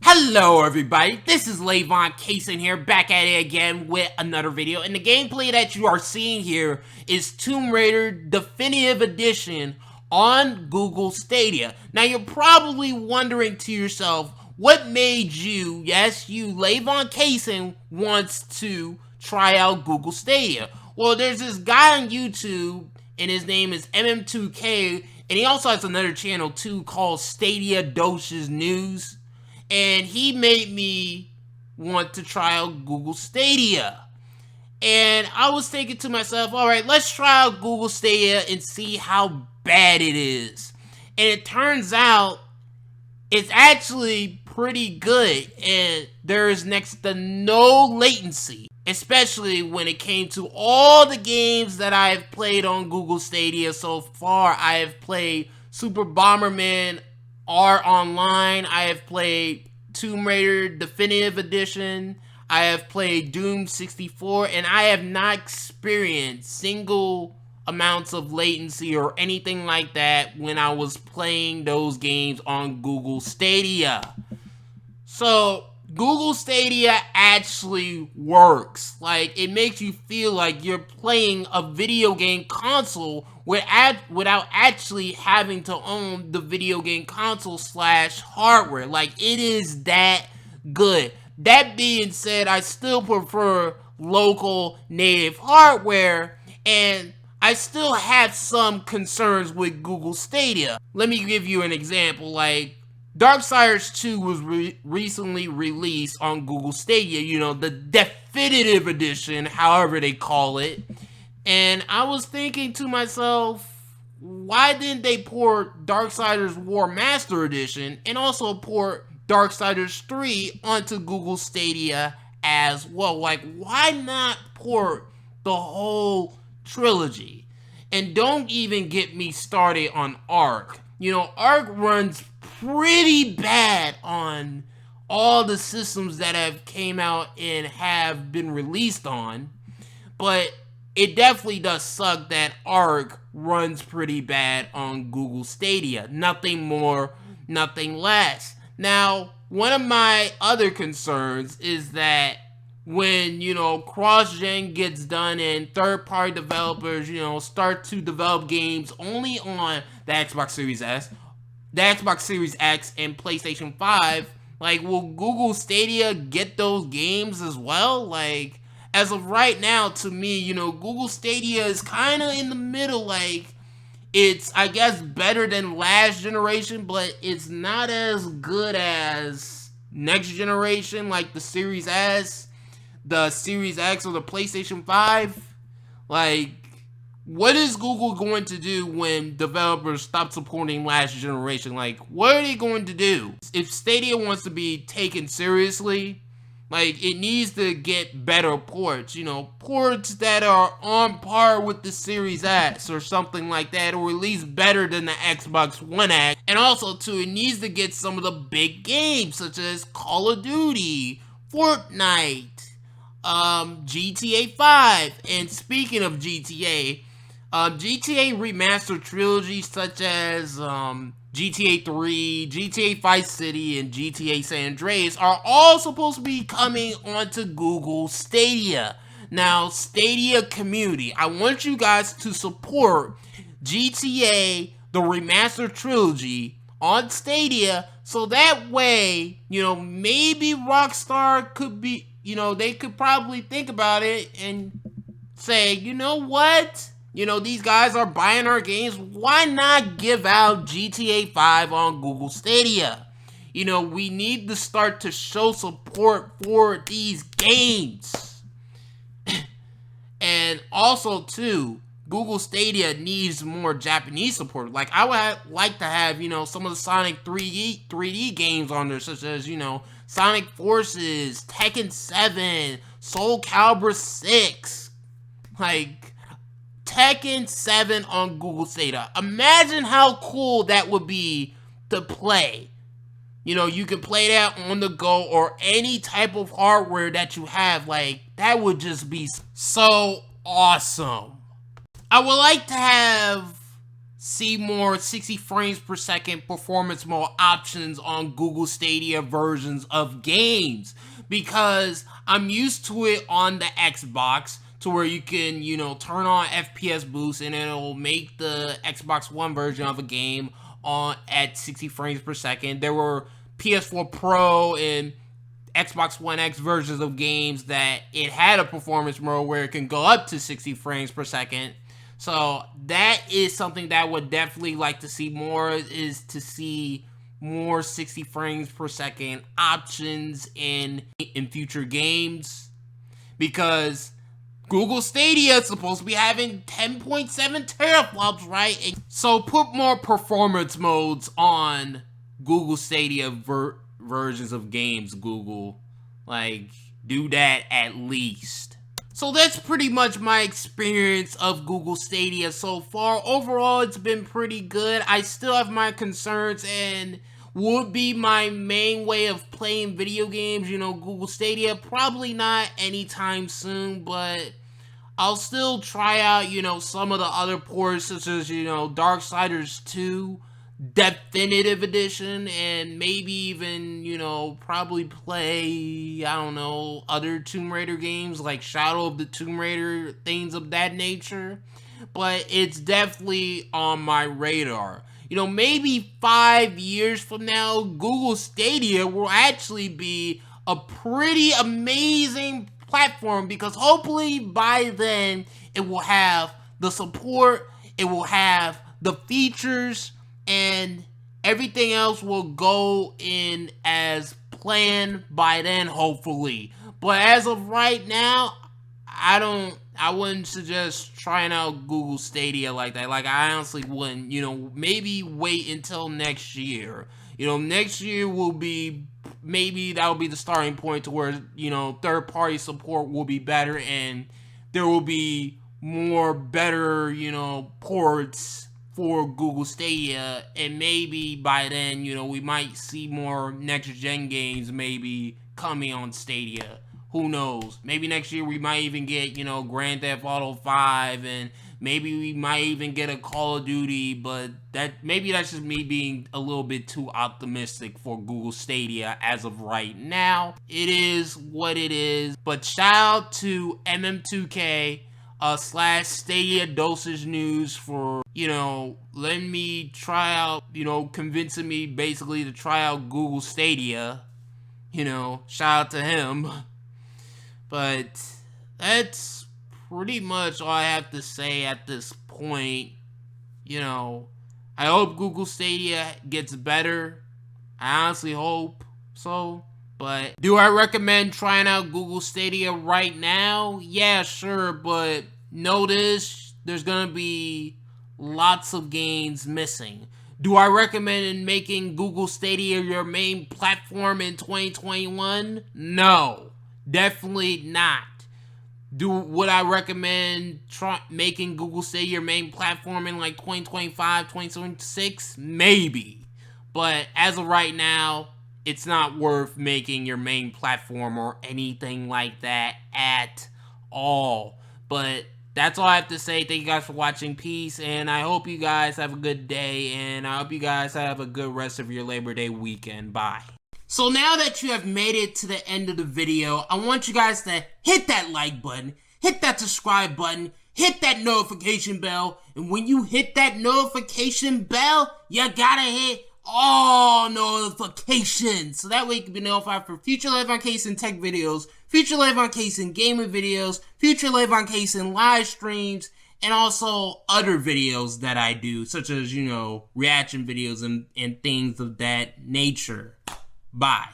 Hello everybody, this is Lavon Cason here, back at it again with another video, and the gameplay that you are seeing here is Tomb Raider Definitive Edition on Google Stadia. Now you're probably wondering to yourself, what made you, yes you, Lavon Cason, wants to try out Google Stadia? Well, there's this guy on YouTube, and his name is MM2K, and he also has another channel too called Stadia Doses News. And he made me want to try out Google Stadia. And I was thinking to myself, alright, let's try out Google Stadia and see how bad it is. And it turns out it's actually pretty good. And there is next to no latency. Especially when it came to all the games that I have played on Google Stadia so far. I have played Super Bomberman R Online, I have played Tomb Raider Definitive Edition, I have played Doom 64, and I have not experienced single amounts of latency or anything like that when I was playing those games on Google Stadia. So, Google Stadia actually works. Like, it makes you feel like you're playing a video game console without actually having to own the video game console / hardware. Like, it is that good. That being said, I still prefer local native hardware, and I still have some concerns with Google Stadia. Let me give you an example. Like, Darksiders 2 was recently released on Google Stadia, you know, the definitive edition, however they call it. And I was thinking to myself, why didn't they port Darksiders War Master Edition and also port Darksiders 3 onto Google Stadia as well? Like, why not port the whole trilogy? And don't even get me started on Ark. You know, Ark runs pretty bad on all the systems that have came out and have been released on, but it definitely does suck that Ark runs pretty bad on Google Stadia. Nothing more, nothing less. Now, one of my other concerns is that when, you know, cross-gen gets done and third-party developers, you know, start to develop games only on the Xbox Series S, the Xbox Series X, and PlayStation 5, like, will Google Stadia get those games as well? Like, as of right now, to me, you know, Google Stadia is kind of in the middle. Like, it's, I guess, better than last generation, but it's not as good as next generation, like the Series S, the Series X, or the PlayStation 5. Like, what is Google going to do when developers stop supporting last generation? Like, what are they going to do? If Stadia wants to be taken seriously, like, it needs to get better ports. You know, ports that are on par with the Series X or something like that, or at least better than the Xbox One X. And also, too, it needs to get some of the big games, such as Call of Duty, Fortnite, GTA 5. And speaking of GTA, GTA Remastered trilogies such as GTA 3, GTA Vice City, and GTA San Andreas are all supposed to be coming onto Google Stadia. Now, Stadia community, I want you guys to support GTA the Remastered trilogy on Stadia, so that way, you know, maybe Rockstar could be, you know, they could probably think about it and say, you know what? You know, these guys are buying our games. Why not give out GTA 5 on Google Stadia? You know, we need to start to show support for these games. And also, too, Google Stadia needs more Japanese support. Like, I would like to have, you know, some of the Sonic 3D games on there, such as, you know, Sonic Forces, Tekken 7, Soul Calibur 6. Like, Tekken 7 on Google Stadia. Imagine how cool that would be to play. You know, you can play that on the go or any type of hardware that you have. Like, that would just be so awesome. I would like to have see more 60 frames per second performance mode options on Google Stadia versions of games, because I'm used to it on the Xbox, to where you can, turn on FPS boost and it'll make the Xbox One version of a game on at 60 frames per second. There were PS4 Pro and Xbox One X versions of games that it had a performance mode where it can go up to 60 frames per second. So that is something that I would definitely like to see more, is to see more 60 frames per second options in future games, because Google Stadia is supposed to be having 10.7 teraflops, right? So put more performance modes on Google Stadia versions of games, Google. Like, do that at least. So that's pretty much my experience of Google Stadia so far. Overall, it's been pretty good. I still have my concerns, and would be my main way of playing video games, Google Stadia. Probably not anytime soon, but I'll still try out, some of the other ports, such as, Darksiders 2 Definitive Edition, and maybe even, probably play, I don't know, other Tomb Raider games like Shadow of the Tomb Raider, things of that nature. But it's definitely on my radar. Maybe 5 years from now, Google Stadia will actually be a pretty amazing platform, because hopefully by then it will have the support, it will have the features, and everything else will go in as planned by then, hopefully. But as of right now, I wouldn't suggest trying out Google Stadia like that. Like, I honestly wouldn't. Maybe wait until next year. Next year will be, maybe that'll be the starting point to where, third-party support will be better, and there will be more better, ports for Google Stadia, and maybe by then, we might see more next-gen games maybe coming on Stadia. Who knows? Maybe next year we might even get, Grand Theft Auto 5, and maybe we might even get a Call of Duty, but maybe that's just me being a little bit too optimistic for Google Stadia as of right now. It is what it is. But shout out to MM2K / Stadia Dosage News for, letting me try out, convincing me basically to try out Google Stadia. Shout out to him. But that's pretty much all I have to say at this point. I hope Google Stadia gets better. I honestly hope so. But do I recommend trying out Google Stadia right now? Yeah, sure, but notice there's gonna be lots of games missing. Do I recommend making Google Stadia your main platform in 2021? No. Definitely not. Would I recommend making Google Stadia your main platform in like 2025, 2026? Maybe. But as of right now, it's not worth making your main platform or anything like that at all. But that's all I have to say. Thank you guys for watching. Peace. And I hope you guys have a good day. And I hope you guys have a good rest of your Labor Day weekend. Bye. So now that you have made it to the end of the video, I want you guys to hit that like button, hit that subscribe button, hit that notification bell, and when you hit that notification bell, you gotta hit all notifications, so that way you can be notified for future Lavon Cason tech videos, future Lavon Cason gaming videos, future Lavon Cason live streams, and also other videos that I do, such as, reaction videos and things of that nature. Bye.